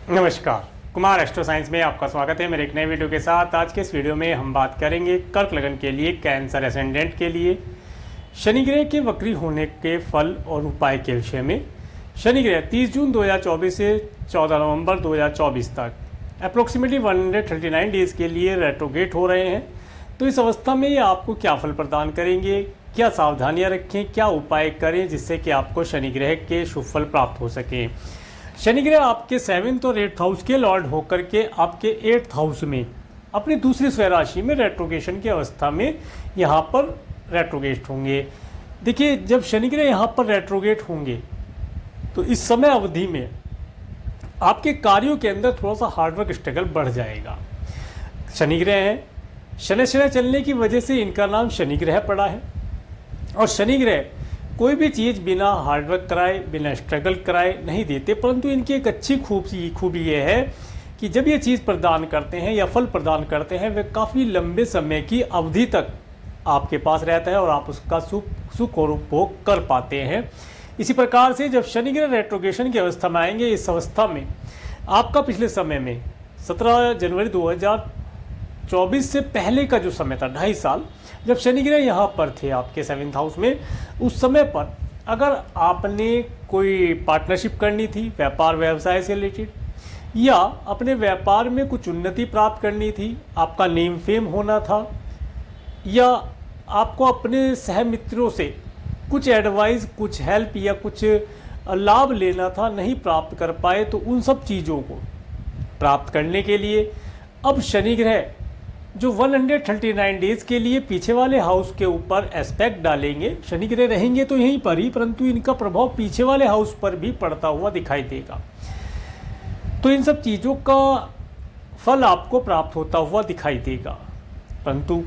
नमस्कार, Kumar astro science में आपका स्वागत है मेरे एक नए वीडियो के साथ। आज के इस वीडियो में हम बात करेंगे कर्क लगन के लिए, कैंसर एसेंडेंट के लिए शनि ग्रह के वक्री होने के फल और उपाय के विषय में। शनि ग्रह 30 जून 2024 से 14 नवंबर 2024 तक अप्रोक्सीमेटली 139 डेज के लिए रेट्रोगेट हो रहे हैं। तो इस अवस्था में ये आपको क्या फल प्रदान करेंगे, क्या सावधानियाँ रखें, क्या उपाय करें जिससे कि आपको शनि ग्रह के शुभ फल प्राप्त हो सकें। शनि ग्रह आपके 7th और 8th हाउस के लॉर्ड होकर के आपके 8th हाउस में अपनी दूसरी स्वय राशि में रेट्रोगेशन की अवस्था में यहाँ पर रेट्रोगेट होंगे। देखिए, जब शनि ग्रह यहाँ पर रेट्रोगेट होंगे तो इस समय अवधि में आपके कार्यों के अंदर थोड़ा सा हार्डवर्क स्ट्रगल बढ़ जाएगा। शनि ग्रह है, शनिश्चर चलने की वजह से इनका नाम शनि ग्रह पड़ा है। और शनि ग्रह कोई भी चीज़ बिना हार्डवर्क कराए, बिना स्ट्रगल कराए नहीं देते, परंतु इनकी एक अच्छी खूबी ये है कि जब ये चीज़ प्रदान करते हैं या फल प्रदान करते हैं, वे काफ़ी लंबे समय की अवधि तक आपके पास रहता है और आप उसका सुख और उपभोग कर पाते हैं। इसी प्रकार से जब शनि ग्रह रेट्रोगेशन की अवस्था में आएंगे, इस अवस्था में आपका पिछले समय में 17 जनवरी 2024 से पहले का जो समय था, 2.5 साल, जब शनि ग्रह यहाँ पर थे आपके 7th हाउस में, उस समय पर अगर आपने कोई पार्टनरशिप करनी थी व्यापार व्यवसाय से रिलेटेड, या अपने व्यापार में कुछ उन्नति प्राप्त करनी थी, आपका नेम फेम होना था, या आपको अपने सहमित्रों से कुछ एडवाइस, कुछ हेल्प या कुछ लाभ लेना था, नहीं प्राप्त कर पाए, तो उन सब चीज़ों को प्राप्त करने के लिए अब शनि ग्रह जो 139 डेज के लिए पीछे वाले हाउस के ऊपर एस्पेक्ट डालेंगे। शनि ग्रह रहेंगे तो यहीं पर ही, परंतु इनका प्रभाव पीछे वाले हाउस पर भी पड़ता हुआ दिखाई देगा। तो इन सब चीज़ों का फल आपको प्राप्त होता हुआ दिखाई देगा। परंतु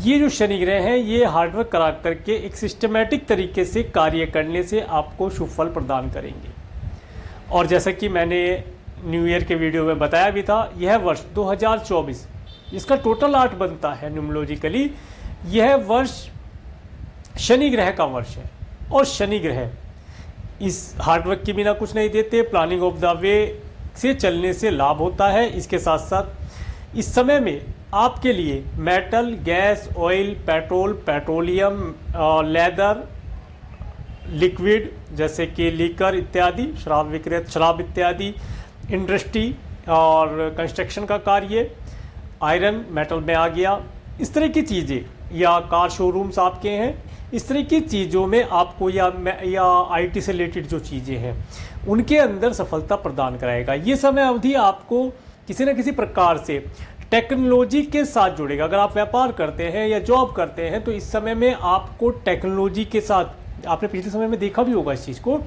ये जो शनि ग्रह हैं, ये हार्डवर्क करा करके एक सिस्टमेटिक तरीके से कार्य करने से आपको शुभ फल प्रदान करेंगे। और जैसा कि मैंने न्यू ईयर के वीडियो में बताया भी था, यह वर्ष 2024 इसका टोटल 8 बनता है न्यूमरोलॉजिकली, यह वर्ष शनि ग्रह का वर्ष है। और शनि ग्रह इस हार्डवर्क के बिना कुछ नहीं देते, प्लानिंग ऑफ द वे से चलने से लाभ होता है। इसके साथ साथ इस समय में आपके लिए metal, gas, oil, petrol, petroleum, leather, liquid जैसे कि लीकर इत्यादि, शराब इत्यादि, इंडस्ट्री और कंस्ट्रक्शन का कार्य, आयरन मेटल में आ गया, इस तरह की चीज़ें, या कार शोरूम्स आपके हैं, इस तरह की चीज़ों में आपको या आईटी से रिलेटेड जो चीज़ें हैं उनके अंदर सफलता प्रदान कराएगा। ये समय अवधि आपको किसी न किसी प्रकार से टेक्नोलॉजी के साथ जुड़ेगा। अगर आप व्यापार करते हैं या जॉब करते हैं तो इस समय में आपको टेक्नोलॉजी के साथ, आपने पिछले समय में देखा भी होगा इस चीज़ को,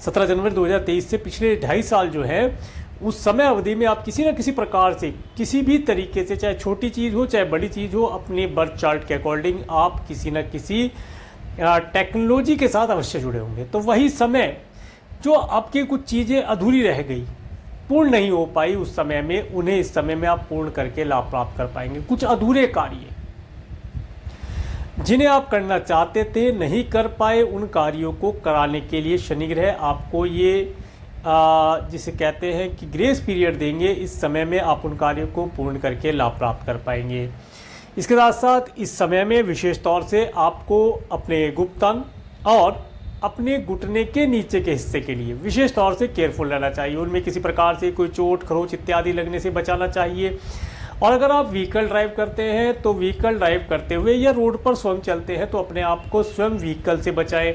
17 जनवरी 2023 से पिछले 2.5 साल जो है, उस समय अवधि में आप किसी न किसी प्रकार से, किसी भी तरीके से, चाहे छोटी चीज़ हो चाहे बड़ी चीज़ हो, अपने बर्थ चार्ट के अकॉर्डिंग आप किसी न किसी टेक्नोलॉजी के साथ अवश्य जुड़े होंगे। तो वही समय जो आपकी कुछ चीज़ें अधूरी रह गई, पूर्ण नहीं हो पाई, उस समय में उन्हें इस समय में आप पूर्ण करके लाभ प्राप्त कर पाएंगे। कुछ अधूरे कार्य जिन्हें आप करना चाहते थे, नहीं कर पाए, उन कार्यों को कराने के लिए शनि ग्रह आपको ये जिसे कहते हैं कि ग्रेस पीरियड देंगे। इस समय में आप उन कार्यों को पूर्ण करके लाभ प्राप्त कर पाएंगे। इसके साथ साथ इस समय में विशेष तौर से आपको अपने गुप्त अंग और अपने घुटने के नीचे के हिस्से के लिए विशेष तौर से केयरफुल रहना चाहिए। उनमें किसी प्रकार से कोई चोट, खरोच इत्यादि लगने से बचाना चाहिए। और अगर आप व्हीकल ड्राइव करते हैं तो व्हीकल ड्राइव करते हुए या रोड पर स्वयं चलते हैं तो अपने आप को स्वयं व्हीकल से बचाएं।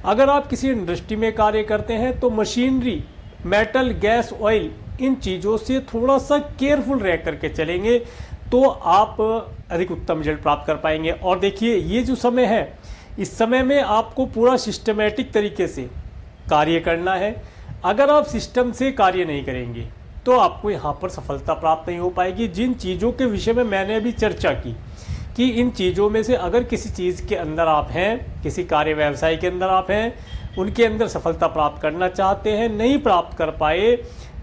अगर आप किसी इंडस्ट्री में कार्य करते हैं तो मशीनरी, मेटल, गैस, ऑयल, इन चीज़ों से थोड़ा सा केयरफुल रह करके चलेंगे तो आप अधिक उत्तम रिजल्ट प्राप्त कर पाएंगे। और देखिए, ये जो समय है, इस समय में आपको पूरा सिस्टमेटिक तरीके से कार्य करना है। अगर आप सिस्टम से कार्य नहीं करेंगे तो आपको यहाँ पर सफलता प्राप्त नहीं हो पाएगी। जिन चीज़ों के विषय में मैंने अभी चर्चा की कि इन चीज़ों में से अगर किसी चीज़ के अंदर आप हैं, किसी कार्य व्यवसाय के अंदर आप हैं, उनके अंदर सफलता प्राप्त करना चाहते हैं, नहीं प्राप्त कर पाए,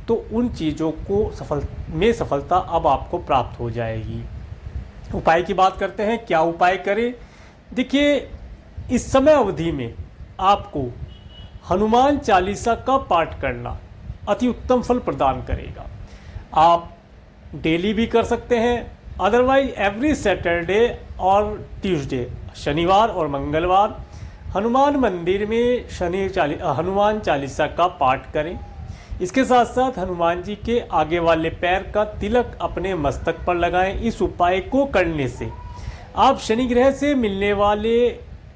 तो उन चीज़ों को सफलता अब आपको प्राप्त हो जाएगी। उपाय की बात करते हैं, क्या उपाय करें। देखिए, इस समय अवधि में आपको हनुमान चालीसा का पाठ करना अति उत्तम फल प्रदान करेगा। आप डेली भी कर सकते हैं, अदरवाइज एवरी सैटरडे और ट्यूसडे, शनिवार और मंगलवार हनुमान मंदिर में हनुमान चालीसा का पाठ करें। इसके साथ साथ हनुमान जी के आगे वाले पैर का तिलक अपने मस्तक पर लगाएं। इस उपाय को करने से आप शनि ग्रह से मिलने वाले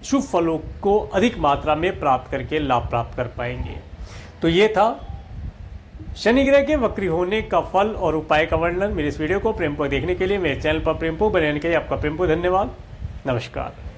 शुभ फलों को अधिक मात्रा में प्राप्त करके लाभ प्राप्त कर पाएंगे। तो ये था शनि ग्रह के वक्री होने का फल और उपाय का वर्णन। मेरे इस वीडियो को प्रेमपूर्वक देखने के लिए, मेरे चैनल पर प्रेमपूर्वक बने रहने के लिए आपका प्रेमपूर्वक धन्यवाद। नमस्कार।